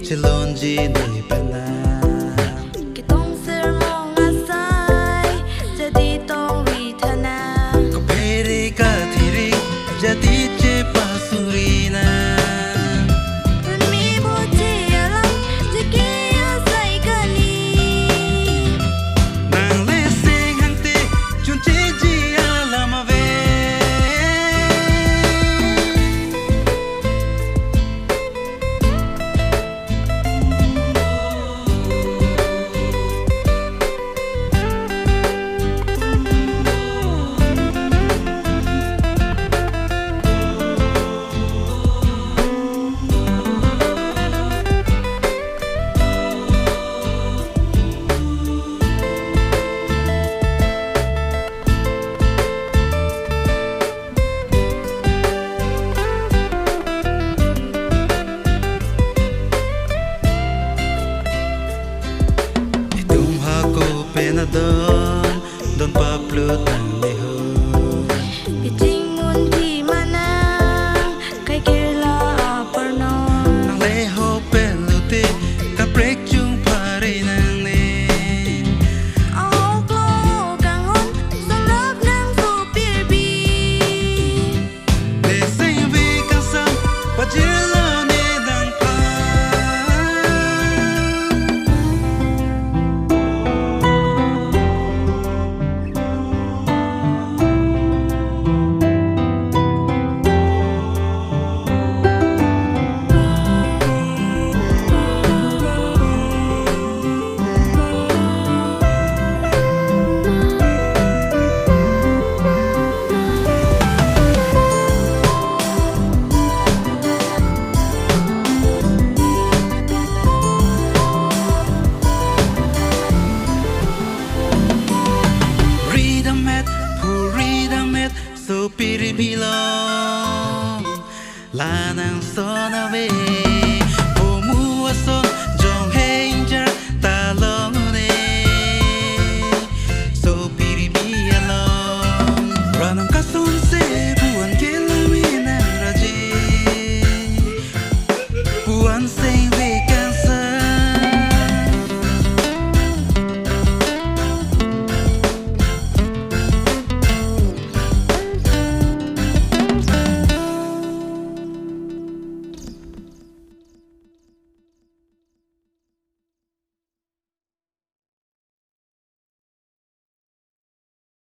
Chilonji nai pena Kitong sir mo nga say jadi tong withana Ko pere ka thiri jadi che pasurina Rumi boche alam jike asai kani Nang le sing hangte chun che ji alam ave Don Pablo tan leho Iting mun di manang kay kirla aparnon Nang leho peluti ka break chung pare nang ne Ako ko kangon sa love ng supir B Le sing vi kan sam pa jilo ni dang pa So piri bilong lanang so na ve